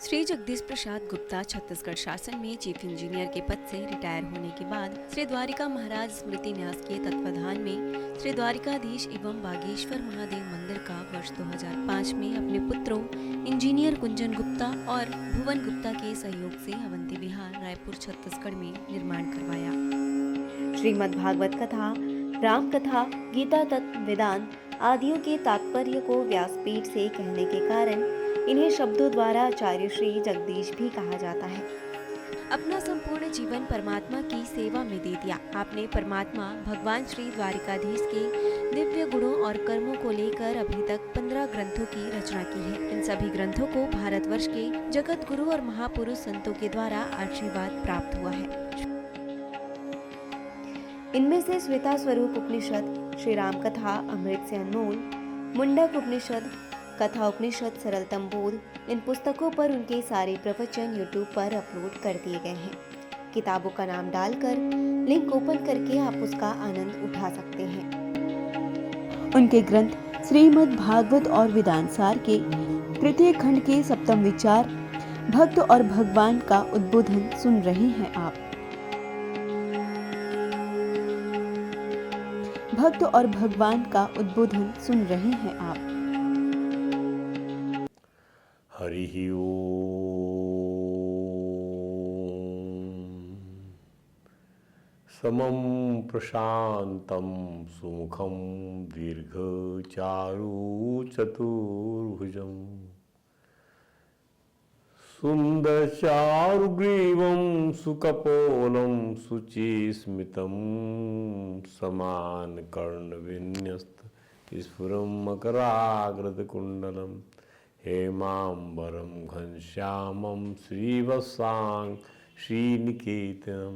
श्री जगदीश प्रसाद गुप्ता छत्तीसगढ़ शासन में chief engineer के पद से रिटायर होने के बाद श्री द्वारिका महाराज स्मृति न्यास के तत्वाधान में श्री द्वारिकाधीश एवं बागेश्वर महादेव मंदिर का वर्ष 2005 में अपने पुत्रों इंजीनियर कुंजन गुप्ता और भुवन गुप्ता के सहयोग से अवंती विहार रायपुर छत्तीसगढ़ में निर्माण करवाया। श्रीमद् भागवत कथा, राम कथा, गीता तत्व, वेदांत आदियों के तात्पर्य को व्यासपीठ से कहने के कारण इन्हें शब्दों द्वारा आचार्य श्री जगदीश भी कहा जाता है। अपना संपूर्ण जीवन परमात्मा की सेवा में दे दिया। आपने परमात्मा भगवान श्री द्वारिकाधीश के दिव्य गुणों और कर्मों को लेकर अभी तक 15 ग्रंथों की रचना की है। इन सभी ग्रंथों को भारतवर्ष के जगत गुरु और महापुरुष संतों के द्वारा आशीर्वाद प्राप्त हुआ है। इनमें से श्वेता स्वरूप उपनिषद, श्री राम कथा अमृत से अनमोल, मुंडक उपनिषद, कथा उपनिषद, सरलतम बोध, इन पुस्तकों पर उनके सारे प्रवचन यूट्यूब पर अपलोड कर दिए गए हैं। किताबों का नाम डालकर लिंक ओपन करके आप उसका आनंद उठा सकते हैं। उनके ग्रंथ श्रीमद् भागवत और वेदांत सार के तृतीय खंड के सप्तम विचार, भक्त और भगवान का उद्बोधन सुन रहे हैं आप। भक्त और भगवान का उद्बोधन सुन रहे हैं आप। हरि ओम। समं प्रशांतं सुमुखं दीर्घचारु चतुर्भुजं सुन्दरचारुग्रीवं सुकपोलं शुचिस्मितं समानकर्णविन्यस्त स्फुरं मकराग्रकुण्डलम् हेमांबरं घनश्यामं श्रीवत्सां श्रीनिकेतनं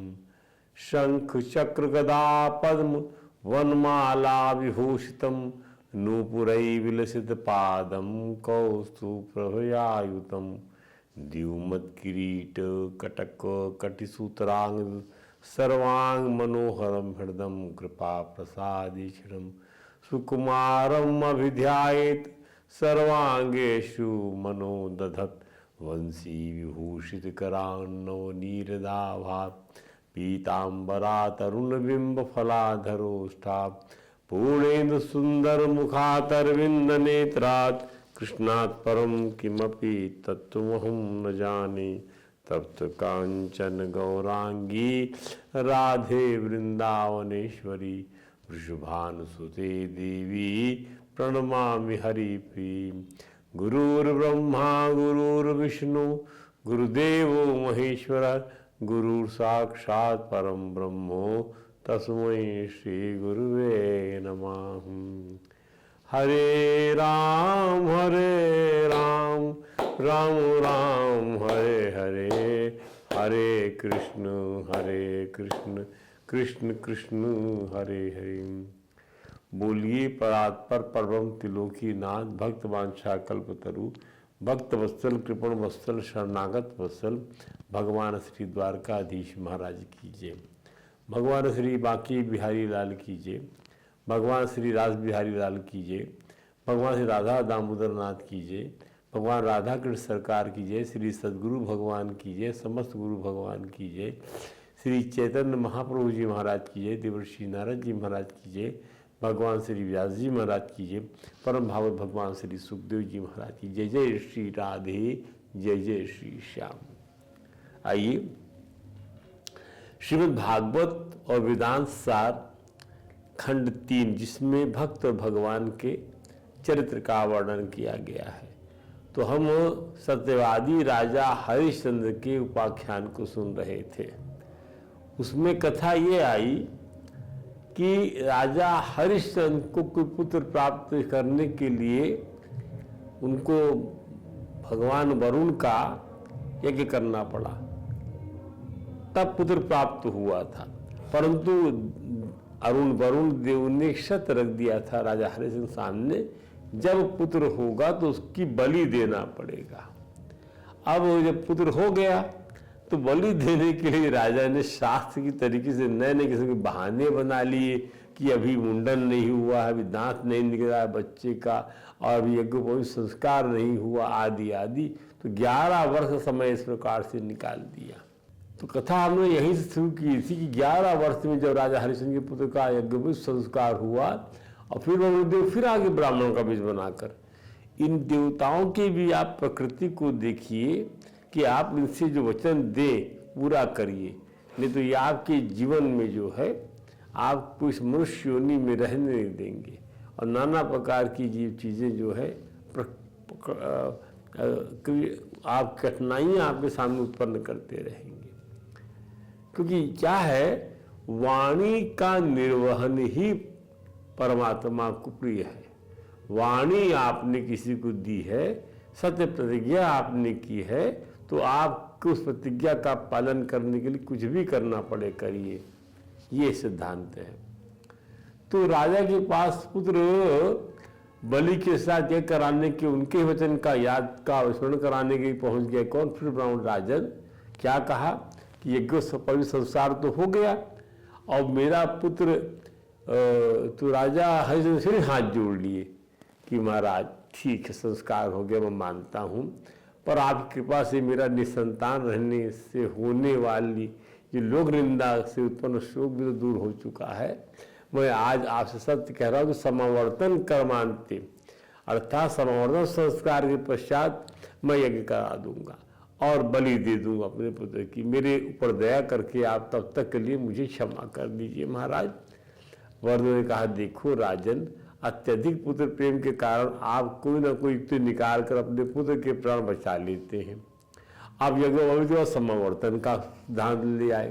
शंख चक्र गदा पद्म वनमाला विभूषितं नूपुरैः विलसितपादं कौस्तुभप्रभयायुतं द्युमत्किरीट कटक कटिसूत्रांग सर्वांग मनोहरं हृदं कृपाप्रसादीक्षणं सुकुमारम् अभिध्यायेत् सर्वांगेषु मनो दधत वंशी विभूषित करान्नवनीरदाभात पीतांबरा तरुणबिंब फलाधरोष्ठा पूर्णेन्दु सुंदर मुखातरविंद नेत्रात् कृष्णात् परम किमपि तत्त्वमहं न जाने तप्त कांचन गौरांगी राधे वृंदावनेश्वरी वृषभानुसुते देवी प्रणमामि हरिप्रिय। गुरुर्ब्रह्मा गुरुर्विष्णु गुरुदेवो महेश्वर गुरुर् साक्षात् परम ब्रह्मो तस्मै श्री गुरुवे नमः। हरे राम राम राम हरे हरे, हरे कृष्ण कृष्ण कृष्ण हरे हरे। बोलिए परात्पर परम त्रिलोकीनाथ भक्त वांछा कल्पतरु भक्त वत्सल कृपण वत्सल शरणागत वत्सल भगवान श्री द्वारकाधीश महाराज की जय। भगवान श्री बांके बिहारी लाल की जय। भगवान श्री रास बिहारी लाल की जय। भगवान श्री राधा दामोदर नाथ की जय। भगवान राधा कृष्ण सरकार की जय। श्री सद्गुरु भगवान की जय। समस्त गुरु भगवान की जय। श्री चैतन्य महाप्रभु जी महाराज की जय। देवर्षि नारद जी महाराज की जय। भगवान श्री व्यास जी महाराज की जय। परम भागवत भगवान श्री सुखदेव जी महाराज की जय। जय श्री राधे, जय जय श्री श्याम। आइए श्रीमद् भागवत और वेदांत सार खंड 3, जिसमें भक्त और भगवान के चरित्र का वर्णन किया गया है, तो हम सत्यवादी राजा हरिश्चंद्र के उपाख्यान को सुन रहे थे। उसमें कथा ये आई कि राजा हरिश्चंद्र को कोई पुत्र प्राप्त करने के लिए उनको भगवान वरुण का यज्ञ करना पड़ा, तब पुत्र प्राप्त हुआ था। परंतु वरुण देव ने शर्त रख दिया था राजा हरिश्चंद्र सामने, जब पुत्र होगा तो उसकी बलि देना पड़ेगा। अब जब पुत्र हो गया तो बलि देने के लिए राजा ने शास्त्र की तरीके से नए नए किस्म के बहाने बना लिए कि अभी मुंडन नहीं हुआ है, अभी दांत नहीं निकला है बच्चे का, और अभी यज्ञोपवीत संस्कार नहीं हुआ, आदि आदि। तो तो 11 वर्ष समय इस प्रकार से निकाल दिया। तो कथा हमने यहीं से शुरू की थी कि 11 वर्ष में जब राजा हरिश्चंद्र के पुत्र का यज्ञ संस्कार हुआ और फिर वरुणदेव फिर आगे ब्राह्मणों का बीज बनाकर, इन देवताओं की भी आप प्रकृति को देखिए कि आप इनसे जो वचन दें पूरा करिए, नहीं तो ये आपके जीवन में जो है आपको इस मनुष्य योनि में रहने नहीं देंगे और नाना प्रकार की जीव चीज़ें जो है आप कठिनाइयाँ आपके सामने उत्पन्न करते रहेंगे। क्योंकि क्या है, वाणी का निर्वहन ही परमात्मा को प्रिय है। वाणी आपने किसी को दी है, सत्य प्रतिज्ञा आपने की है, तो आपको उस प्रतिज्ञा का पालन करने के लिए कुछ भी करना पड़े करिए, ये सिद्धांत है। तो राजा के पास पुत्र बलि के साथ यह कराने के उनके वचन का याद का स्मरण कराने के पहुंच गए कौन? फिर ब्राह्मण राजन। क्या कहा कि यज्ञ पवित्र संसार तो हो गया और मेरा पुत्र तो राजा हरिश्चंद्र से हाथ जोड़ लिए कि महाराज ठीक है, संस्कार हो गया, मैं मानता हूँ, पर आपकी कृपा से मेरा निसंतान रहने से होने वाली ये लोक निंदा से उत्पन्न शोक भी तो दूर हो चुका है। मैं आज आपसे सत्य कह रहा हूँ कि समावर्तन कर्मांते, अर्थात समावर्तन संस्कार के पश्चात मैं यज्ञ करा दूंगा और बलि दे दूंगा अपने पुत्र की। मेरे ऊपर दया करके आप तब तक के लिए मुझे क्षमा कर दीजिए महाराज। वरुण ने कहा, देखो राजन, अत्यधिक पुत्र प्रेम के कारण आप कोई ना कोई युक्ति निकाल कर अपने पुत्र के प्राण बचा लेते हैं। आप यज्ञ समावर्तन का सिद्धांत ले आए,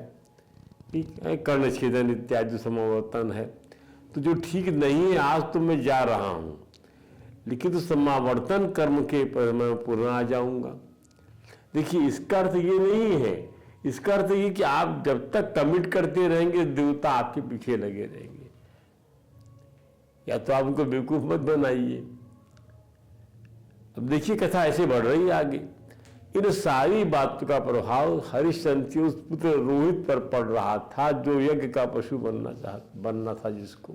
ठीक है, कर्ण छेदन इत्यादि जो समावर्तन है, तो जो ठीक नहीं है, आज तो मैं जा रहा हूँ, लेकिन तो समावर्तन कर्म के पर मैं पूर्ण आ जाऊंगा। देखिए, इसका अर्थ ये नहीं है, इसका अर्थ ये कि आप जब तक कमिट करते रहेंगे देवता आपके पीछे लगे रहेंगे। या तो आप उनको बेवकूफ मत बनाइए। अब देखिए कथा ऐसे बढ़ रही है आगे। इन सारी बातों का प्रभाव हरिश्चंद्र के उस पुत्र रोहित पर पड़ रहा था जो यज्ञ का पशु बनना था, जिसको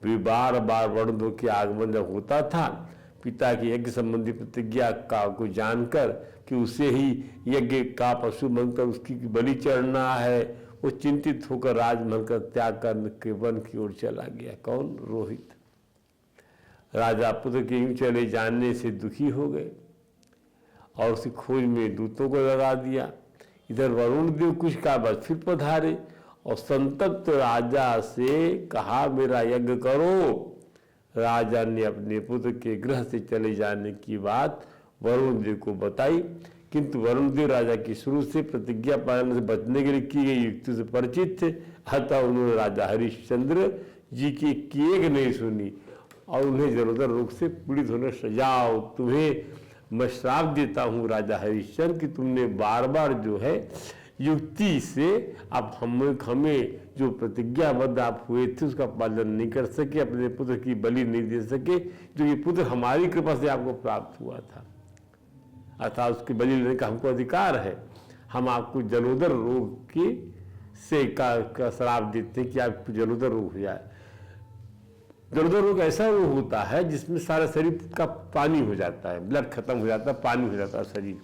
भी बार बार वरुण के आगमन जब होता था, पिता की यज्ञ संबंधी प्रतिज्ञा का को जानकर कि उसे ही यज्ञ का पशु बनकर उसकी बलि चढ़ना है, वो चिंतित होकर राजमहल का त्याग करने के वन की ओर चला गया। कौन? रोहित। राजा पुत्र के यूं चले जाने से दुखी हो गए और उसकी खोज में दूतों को लगा दिया। इधर वरुण देव कुछ का बाद फिर पधारे और संतप्त राजा से कहा, मेरा यज्ञ करो। राजा ने अपने पुत्र के गृह से चले जाने की बात वरुण देव को बताई, किंतु वरुण देव राजा की शुरू से प्रतिज्ञा पालन से बचने के लिए की गई युक्ति से परिचित थे, अतः उन्होंने राजा हरिश्चंद्र जी की एक नहीं सुनी और उन्हें जरूरत रोग से पीड़ित होने सजाओ। तुम्हें मैं श्राप देता हूँ राजा हरिश्चंद्र कि तुमने बार बार जो है युक्ति से आप हमें जो प्रतिज्ञाबद्ध आप हुए थे उसका पालन नहीं कर सके, अपने पुत्र की बलि नहीं दे सके, जो ये पुत्र हमारी कृपा से आपको प्राप्त हुआ था, अर्थात उसकी बलि लेने का हमको अधिकार है। हम आपको जलोदर रोग की से का श्राप देते हैं कि आपको जलोदर रोग हो जाए। जलोदर रोग ऐसा रोग होता है जिसमें सारा शरीर का पानी हो जाता है, ब्लड खत्म हो जाता है, पानी हो जाता है शरीर।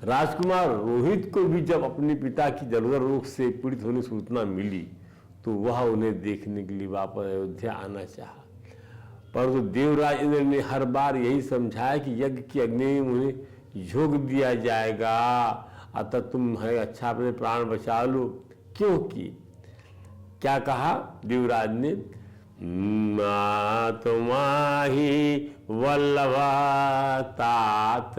राजकुमार रोहित को भी जब अपने पिता की जलोदर रोग से पीड़ित होने की सूचना मिली तो वह उन्हें देखने के लिए वापस अयोध्या आना चाहा, परंतु देवराज इंद्र ने हर बार यही समझाया कि यज्ञ की अग्नि में उन्हें झोंक दिया जाएगा, अतः तुम है अच्छा अपने प्राण बचा लो। क्योंकि क्या कहा देवराज ने, आत्मा ही वल्लभा तात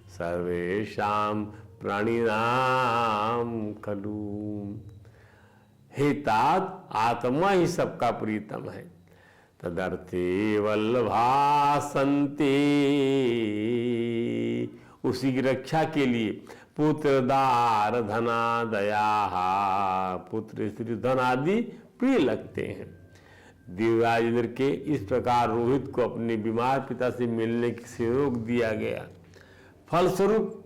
सर्वेशाम प्राणिनाम खलु। हे तात, आत्मा ही सबका प्रीतम है, तदर्थे वल्लभा संते, उसी की रक्षा के लिए पुत्र दार धना दया, पुत्र स्त्री धन आदि प्रिय लगते हैं। देवराज इंद्र के इस प्रकार रोहित को अपने बीमार पिता से मिलने से रोक दिया गया। फलस्वरूप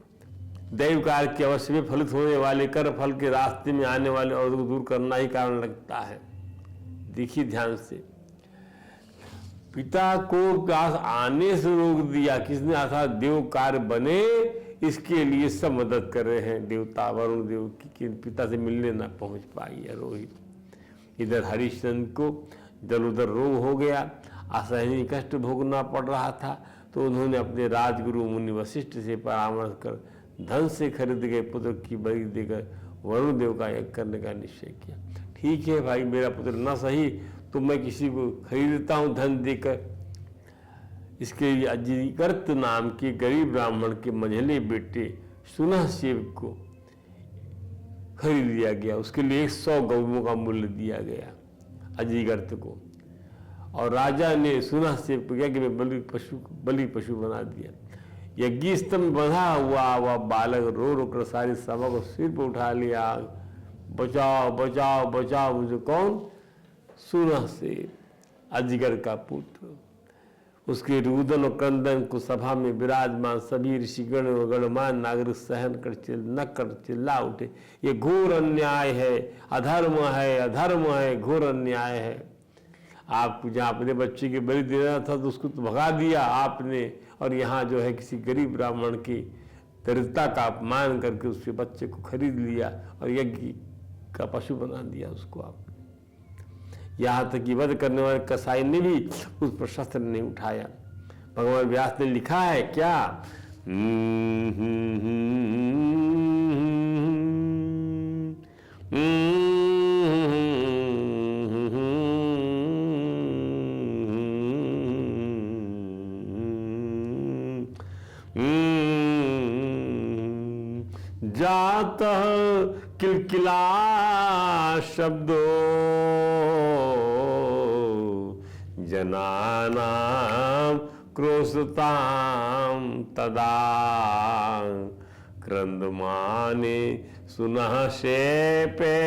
दैव कार्य के अवश्य में फलित होने वाले कर्म फल के रास्ते में आने वाले अवरोध को दूर करना ही कारण लगता है। देखिए ध्यान से, पिता को पास आने से रोक दिया किसने, अर्थात देव कार्य बने इसके लिए सब मदद कर रहे हैं देवता वरुण देव की पिता से मिलने ना पहुंच पाई है रोहित। इधर हरिश्चंद्र को जल उधर रोग हो गया, असहनीय कष्ट भोगना पड़ रहा था, तो उन्होंने अपने राजगुरु मुनि वशिष्ठ से परामर्श कर धन से खरीद गए पुत्र की बलि देकर वरुण देव का यज्ञ करने का निश्चय किया। ठीक है भाई, मेरा पुत्र ना सही तो मैं किसी को खरीदता हूँ धन देकर। इसके लिए अजिगर्त नाम के गरीब ब्राह्मण के मंझले बेटे सुनहसेव को खरीद लिया गया। उसके लिए 100 गौओं का मूल्य दिया गया अजिगर्त को, और राजा ने सुनहसेव को यज्ञ में बलि पशु बना दिया। यज्ञ स्तंभ बंधा हुआ वह बालक रो रो कर सारी सभा को सिर पर उठा लिया, बचाओ बचाओ बचाओ मुझे। कौन? सुनहसेव, अजगर का पुत्र। उसके रुदन और क्रंदन को सभा में विराजमान सभी ऋषिगण और गणमान्य नागरिक सहन कर चिल्ला उठे, ये घोर अन्याय है, अधर्म है, अधर्म है, घोर अन्याय है। आपको जहाँ अपने बच्चे की बलि देना था तो उसको तो भगा दिया आपने, और यहाँ जो है किसी गरीब ब्राह्मण की दरिद्रता का अपमान करके उसके बच्चे को खरीद लिया और यज्ञ का पशु बना दिया उसको आप। यहाँ तक कि वध करने वाले कसाई ने भी उस पर शस्त्र नहीं उठाया। भगवान व्यास ने लिखा है क्या, जातः किलकिला शब्दो जनानां क्रोशतां तदा क्रंदमाने सुनहसेपे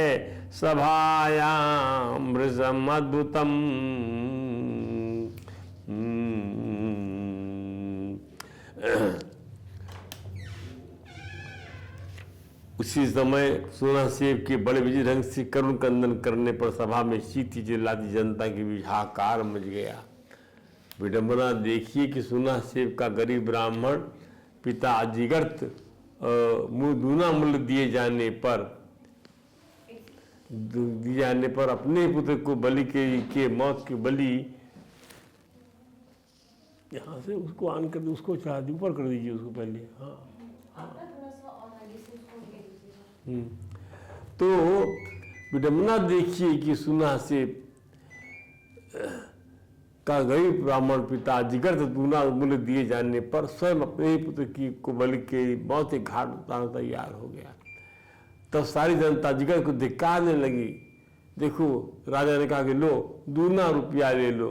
सभायां मृजम अद्भुतम। उसी समय सुनहसेव के बड़े विजय ढंग से करुण कंदन करने पर सभा में चीती चिल्लाती जनता के बीच हाहाकार मच गया। विडंबना देखिए कि सुनहसेव का गरीब ब्राह्मण पिता अजिगर्त दूना मूल्य दिए जाने पर अपने पुत्र को बलि के मौत की बलि यहाँ से उसको आन कर उसको चढ़ा दी, ऊपर कर दीजिए उसको पहले। हाँ तो विडंबना देखिए कि सुनहसेव का गरीब ब्राह्मण पिता अजिगर्त दूना मूल्य दिए जाने पर स्वयं अपने ही पुत्र की को बलि के मौत के घाट उतारने तैयार हो गया। तब सारी जनता अजिगर्त को धिक्कारने लगी। देखो राजा ने कहा कि लो दूना रुपया ले लो,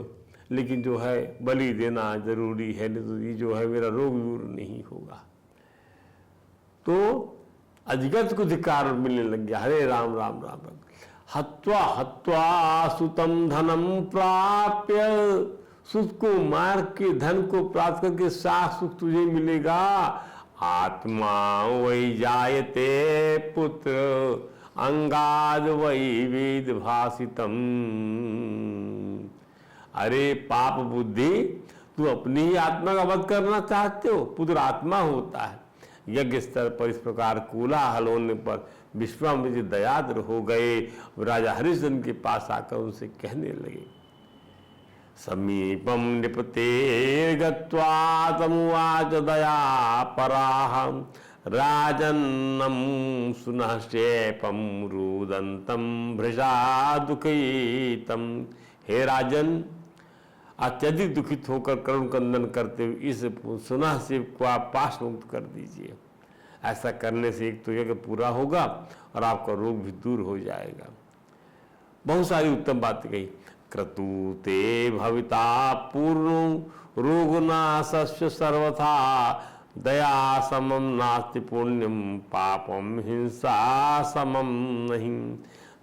लेकिन जो है बलि देना जरूरी है, नहीं तो ये जो है मेरा रोग दूर नहीं होगा। तो अजिगर्त को धिक्कार मिलने लग गया। हरे राम राम राम राम। हत्वा हत्वा सुतम धनम प्राप्य, सुत को मार के धन को प्राप्त करके साख सुख तुझे मिलेगा। आत्मा वही जायते पुत्र अंगाद वही वेद भाषितम। अरे पाप बुद्धि, तू अपनी ही आत्मा का वध करना चाहते हो? पुत्र आत्मा होता है। यज्ञ स्तर पर इस प्रकार कोलाहल होने पर विश्वामित्र दयाद्र हो गए। राजा हरिश्चंद्र के पास आकर उनसे कहने लगे, समीपम निपते गत्वा तमुवाच दया पराहं राजन्नम सुनहसेपम रुदंतम भृशा दुखितम। हे राजन, अत्यधिक दुखित होकर करुण कंदन करते हुए इस सुनहसेव को आप पाश मुक्त कर दीजिए। ऐसा करने से एक तो यज्ञ पूरा होगा और आपका रोग भी दूर हो जाएगा। बहुत सारी उत्तम बातें कही। क्रतु ते भविता पूर्ण रोगनाशस्य सर्वथा दया समम नास्ति पुण्यम पापम हिंसा समम नहीं।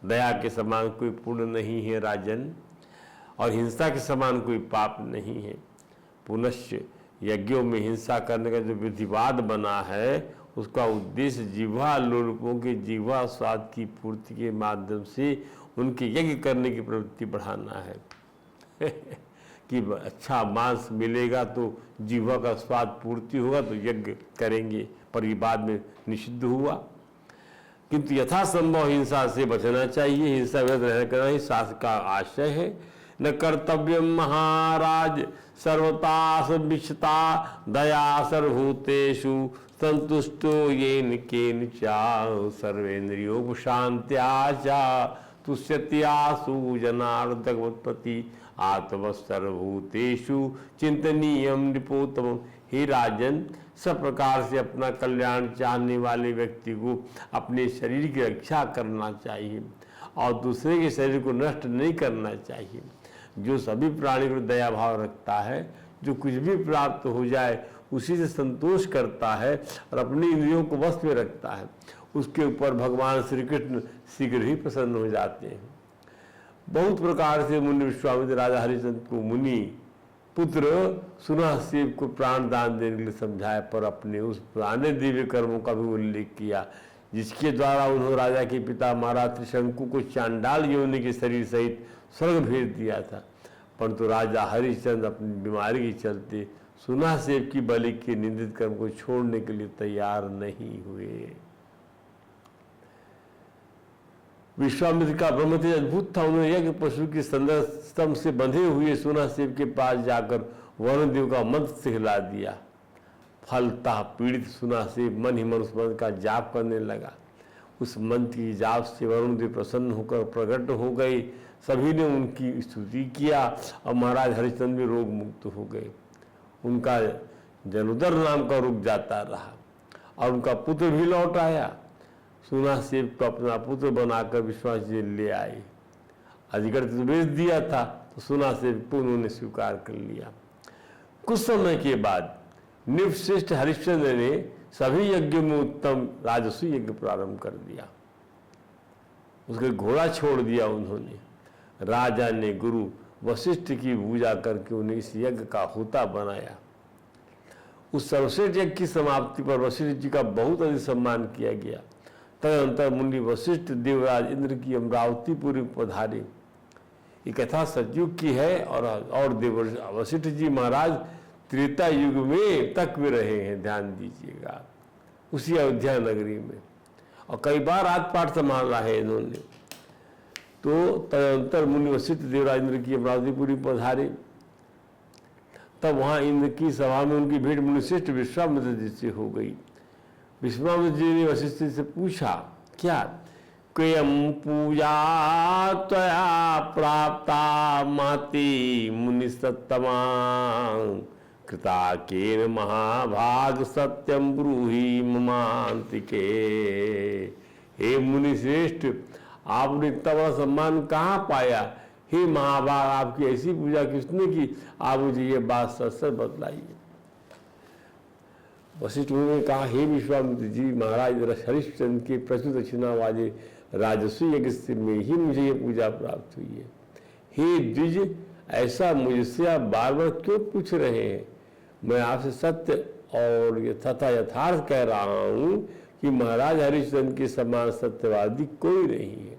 दया के समान कोई पुण्य नहीं है राजन, और हिंसा के समान कोई पाप नहीं है। पुनश्च यज्ञों में हिंसा करने का जो विधिवाद बना है उसका उद्देश्य जिह्वा लोलुपों के जिह्वा स्वाद की पूर्ति के माध्यम से उनके यज्ञ करने की प्रवृत्ति बढ़ाना है। कि अच्छा मांस मिलेगा तो जीवा का स्वाद पूर्ति होगा तो यज्ञ करेंगे, पर ये बाद में निषिद्ध हुआ। किंतु यथासंभव हिंसा से बचना चाहिए, हिंसा विरत रहना करना ही शास्त्र का आशय है। न कर्तव्य महाराज सर्वता सविक्षता दया सर्वभूतेषु संतुष्टो येन केन चा सर्वेन्द्रियोपशांत्या चा तुष्यत्यासु जनार्दनवत्पति आत्म सर्वभूतेषु चिंतनीयम निपोतम। हे राजन, सब प्रकार से अपना कल्याण चाहने वाले व्यक्ति को अपने शरीर की रक्षा करना चाहिए और दूसरे के शरीर को नष्ट नहीं करना चाहिए। जो सभी प्राणी को दया भाव रखता है, जो कुछ भी प्राप्त हो जाए उसी से संतोष करता है और अपनी इंद्रियों को वश में रखता है, उसके ऊपर भगवान श्री कृष्ण शीघ्र ही प्रसन्न हो जाते हैं। बहुत प्रकार से मुनि विश्वामित्र राजा हरिश्चंद्र को मुनि पुत्र सुनासीब को प्राण दान देने के लिए समझाया, पर अपने उस पुराने दिव्य कर्मों का भी उल्लेख किया जिसके द्वारा उन्होंने राजा के पिता महाराज त्रिशंकु को चांडाल योनि के शरीर सहित स्वर्ग भेज दिया था। परंतु राजा हरिश्चंद्र अपनी बीमारी के चलते सुनासेब की बलि के निंदित कर्म को छोड़ने के लिए तैयार नहीं हुए। विश्वामित्र का ब्रह्म तेज अद्भुत था। उन्होंने यज्ञ पशु की स्तंभ से बंधे हुए सुनासेब के पास जाकर वरुणदेव का मंत्र सिखला दिया। फलतः पीड़ित सुनासेब मन ही मन उस मंत्र का जाप करने लगा। उस मंत्र की जाप से वरुणदेव प्रसन्न होकर प्रकट हो गए। सभी ने उनकी स्तुति किया और महाराज हरिश्चंद्र भी रोग मुक्त हो गए। उनका जलोदर नाम का रोग जाता रहा और उनका पुत्र भी लौट आया। सुनासेब को अपना पुत्र बनाकर विश्वास जी ले आए। अजगर तो बेच दिया था, तो सुनासेब को उन्होंने स्वीकार कर लिया। कुछ समय के बाद निपश्रेष्ठ हरिश्चंद्र ने सभी यज्ञों में उत्तम राजस्व यज्ञ प्रारंभ कर दिया। उसके घोड़ा छोड़ दिया उन्होंने। राजा ने गुरु वशिष्ठ की पूजा करके उन्हें इस यज्ञ का होता बनाया। उस सर्वश्रेष्ठ यज्ञ की समाप्ति पर वशिष्ठ जी का बहुत अधिक सम्मान किया गया। तदनंतर मुनि वशिष्ठ देवराज इंद्र की अमरावतीपुरी पधारे। ये कथा सतयुग की है और देव वशिष्ठ जी महाराज त्रेता युग में तक भी रहे हैं, ध्यान दीजिएगा, उसी अयोध्या नगरी में, और कई बार रात पाठ संभाला है इन्होंने। तो तदनंतर मुनि वशिष्ठ देवराज इंद्र की अमरावतीपुरी पधारे। तब वहां इंद्र की सभा में उनकी भेंट मुनिश्रेष्ठ विश्वामित्र जी से हो गई। विश्वामित्र जी ने वशिष्ठ से पूछा, क्या क्वयं पूजा त्वया प्राप्ता माति मुनिसत्तमा कृता केन महाभाग सत्यम ब्रूहि ममांतिके। हे मुनिश्रेष्ठ, आपने इतना बड़ा सम्मान कहाँ पाया? हे महाभाग, आपकी ऐसी पूजा किसने की? आप मुझे ये बात सच सच बतलाइए। वशिष्ठ ने कहा, हे विश्वामित्र जी महाराज, हरिश्चंद्र के प्रचुर दक्षिणा वाले राजस्व यज्ञ में ही मुझे ये पूजा प्राप्त हुई है। हे द्विज, ऐसा मुझसे आप बार बार क्यों पूछ रहे हैं? मैं आपसे सत्य और तथा यथार्थ कह रहा हूँ कि महाराज हरिश्चंद्र के समान सत्यवादी कोई नहीं है,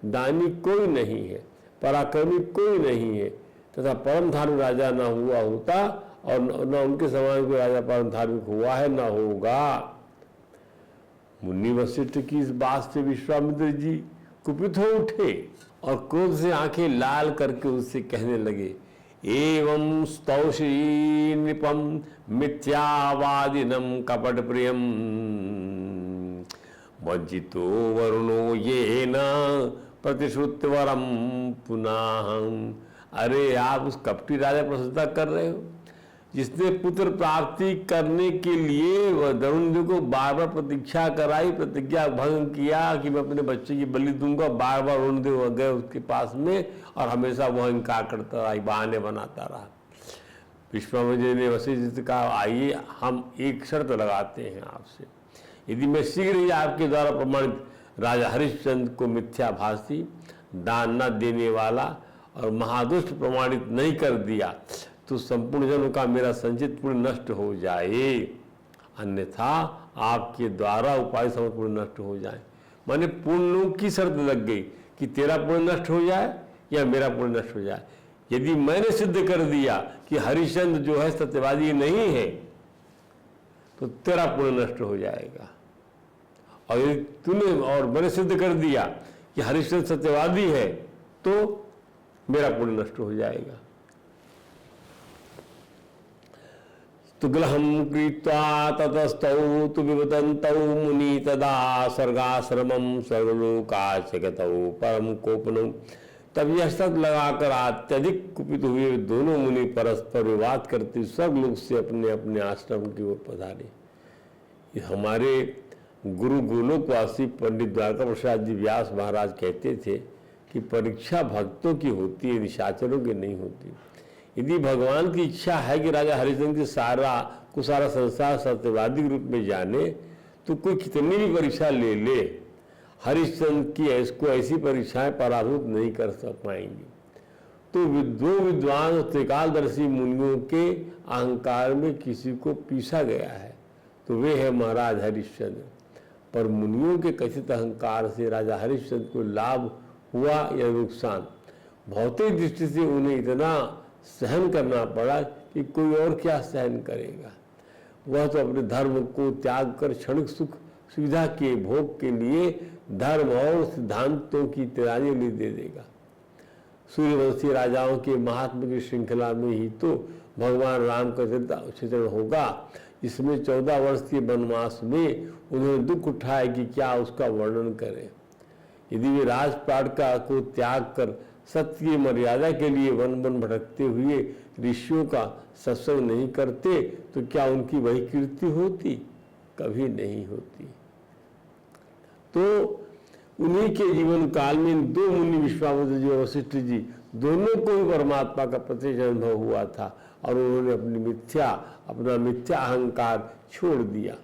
दानी कोई नहीं है, पराक्रमी कोई नहीं है, तथा परम धार्मिक राजा न हुआ होता और न उनके समान कोई राजा परम धार्मिक हुआ है, न होगा। मुनि वशिष्ठ की इस बात से विश्वामित्र जी कुपित हो उठे और क्रोध से आंखें लाल करके उससे कहने लगे, एवं स्तौषी नृपम मिथ्यावादिनम कपट प्रियम वंचितो वरुणो ये न प्रतिश्रुतवरम पुनः। अरे आप उस कपटी राजा पर प्रशंसा कर रहे हो जिसने पुत्र प्राप्ति करने के लिए वरुण जी को बार बार प्रतीक्षा कराई, प्रतिज्ञा भंग किया कि मैं अपने बच्चे की बलि दूंगा। बार बार वरुण देव गए उसके पास में और हमेशा वह इनकार करता रहा, बहाने बनाता रहा। विश्वामित्र ने वशिष्ठ जी से कहा, आइए हम एक शर्त लगाते हैं आपसे, यदि मैं शीघ्र ही आपके द्वारा प्रमाणित राजा हरिश्चंद्र को मिथ्याभाषी, दान न देने वाला और महादुष्ट प्रमाणित नहीं कर दिया तो संपूर्ण जनों का मेरा संचित पुण्य नष्ट हो जाए, अन्यथा आपके द्वारा उपाय समस्त पुण्य नष्ट हो जाए। माने पुण्यों की शर्त लग गई कि तेरा पुण्य नष्ट हो जाए या मेरा पुण्य नष्ट हो जाए। यदि मैंने सिद्ध कर दिया कि हरिश्चंद्र जो है सत्यवादी नहीं है तो तेरा पुण्य नष्ट हो जाएगा, और यदि तूने और मैंने सिद्ध कर दिया कि हरिश्चंद्र सत्यवादी है तो मेरा पुण्य नष्ट हो जाएगा। तुगलहम कृत्वा ततस्तौ तु विवदन्तौ मुनि तदा स्वर्गाश्रमं स्वर्गलोकाच गतौ परम कोपनौ। तब यह शर्त लगाकर अत्यधिक कुपित हुए दोनों मुनि परस्पर विवाद करते स्वर्गलोक से अपने अपने आश्रम की ओर पधारे। ये हमारे गुरु गोलोकवासी पंडित द्वारका प्रसाद जी व्यास महाराज कहते थे कि परीक्षा भक्तों की होती है, निशाचरों की नहीं होती। यदि भगवान की इच्छा है कि राजा हरिश्चंद्र की सारा संसार सत्यवादी रूप में जाने तो कोई कितनी भी परीक्षा ले ले, हरिश्चंद्र की को ऐसी परीक्षाएं पराभूत नहीं कर पाएंगी। तो दो विद्वान और त्रिकालदर्शी मुनियों के अहंकार में किसी को पीसा गया है तो वे है महाराज हरिश्चंद्र। पर मुनियों के कथित अहंकार से राजा हरिश्चंद्र को लाभ हुआ या नुकसान, भौतिक दृष्टि से उन्हें इतना सहन करना पड़ा कि कोई और क्या सहन करेगा। वह तो अपने धर्म को त्याग कर क्षणिक सुख सुविधा के भोग के लिए धर्म और सिद्धांतों की तिरानी दे देगा। सूर्यवंशी राजाओं के महात्मा की श्रृंखला में ही तो भगवान राम का चित्रण होगा। इसमें 14 वर्ष के वनवास में उन्होंने दुख उठाया कि क्या उसका वर्णन करें। यदि वे राजपाट को त्याग कर सत्य की मर्यादा के लिए वन वन भटकते हुए ऋषियों का सत्संग नहीं करते तो क्या उनकी वही कीर्ति होती? कभी नहीं होती। तो उन्हीं के जीवन काल में दो मुनि विश्वामित्र जी और वशिष्ठ जी दोनों को भी परमात्मा का प्रत्यक्ष अनुभव हुआ था और उन्होंने अपना मिथ्या अहंकार छोड़ दिया,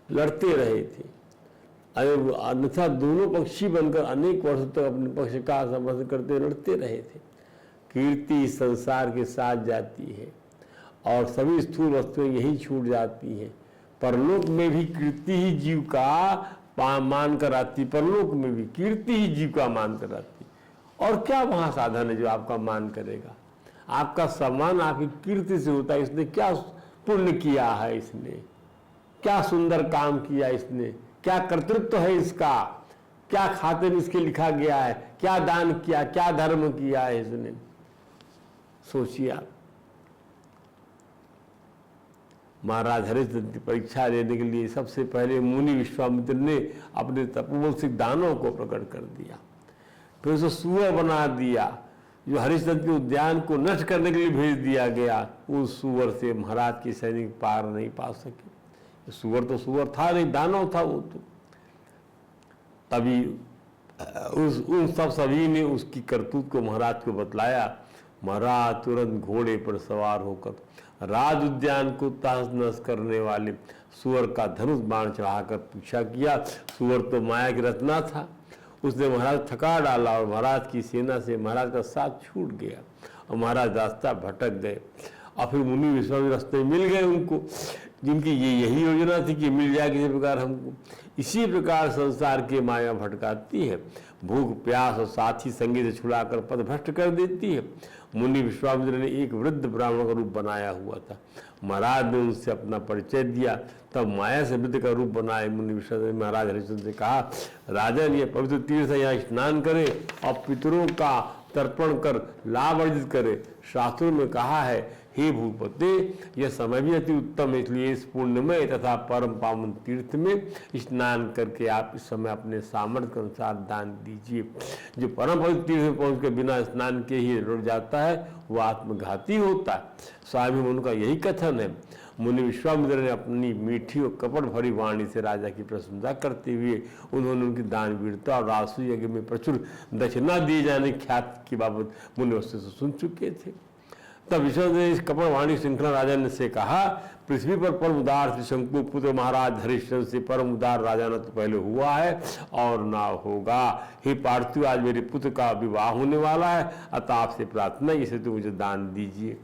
लड़ते रहे थे। अन्यथा दोनों पक्षी बनकर अनेक वर्षों तक अपने पक्ष का समर्थन करते लड़ते रहे थे। कीर्ति संसार के साथ जाती है और सभी स्थूल वस्तुएं यही छूट जाती हैं। परलोक में भी कीर्ति ही जीव का मान कर आती, परलोक में भी कीर्ति ही जीव का मान कर आती। और क्या वहां साधन है जो आपका मान करेगा? आपका सम्मान आपकी कीर्ति से होता है। इसने क्या पुण्य किया है, इसने क्या सुंदर काम किया, इसने क्या कर्तृत्व है इसका, क्या खाते में इसके लिखा गया है, क्या दान किया, क्या धर्म किया है इसने। सोचिए आप। महाराज हरिश्चंद्र की परीक्षा देने के लिए सबसे पहले मुनि विश्वामित्र ने अपने तपोबल से दानों को प्रकट कर दिया, फिर उसे सुअर बना दिया जो हरिश्चंद्र के उद्यान को नष्ट करने के लिए भेज दिया गया। उस सुअर से महाराज के सैनिक पार नहीं पा सके। सुअर तो सुअर था नहीं, दानव था वो तो। तभी उन सभी ने उसकी करतूत को महाराज को बतलाया। महाराज तुरंत घोड़े पर सवार होकर राज उद्यान को तहस नहस करने वाले सुअर का धनुष बाण चढ़ाकर पीछा किया। सुअर तो माया की रचना था, उसने महाराज थका डाला और महाराज की सेना से महाराज का साथ छूट गया और महाराज रास्ता भटक गए। और फिर मुनि विश्वामित्र रास्ते मिल गए उनको, जिनकी यही योजना थी कि मिल जाए किसी प्रकार हमको। इसी प्रकार संसार की माया भटकाती है, भूख प्यास और साथी संगी से छुड़ाकर पथ भ्रष्ट कर देती है। मुनि विश्वामित्र ने एक वृद्ध ब्राह्मण का रूप बनाया हुआ था। महाराज ने उनसे अपना परिचय दिया, तब माया से वृद्ध का रूप बनाए मुनि विश्वामित्र ने महाराज हरिश्चंद्र से कहा, राजन ये पवित्र तीर्थ यहाँ स्नान करे और पितरों का तर्पण कर लाभ अर्जित करे। शास्त्रों में कहा है, हे भूपते, यह समय भी अति उत्तम है, इसलिए इस पुण्यमय तथा परम पावन तीर्थ में स्नान करके आप इस समय अपने सामर्थ्य के अनुसार दान दीजिए। जो परम पवित्र तीर्थ में पहुँच के बिना स्नान के ही रुक जाता है वह आत्मघाती होता है। स्वामी मुनि का यही कथन है। मुनि विश्वामित्र ने अपनी मीठी और कपट भरी वाणी से राजा की प्रशंसा करते हुए उन्होंने उनकी दान वीरता और राजसूय यज्ञ में प्रचुर दक्षिणा दिए जाने ख्याति की बाबत मुनि उससे सुन चुके थे। तब विश्वामित्र ने इस कपट वाणी श्रृंखला राजा ने से कहा, पृथ्वी पर परम उदार त्रिशंकु पुत्र महाराज हरिश्चंद्र से परम उदार राजा न तो पहले हुआ है और ना होगा। हे पार्थिव, आज मेरे पुत्र का विवाह होने वाला है, अतः आपसे प्रार्थना इसे तो मुझे दान दीजिए।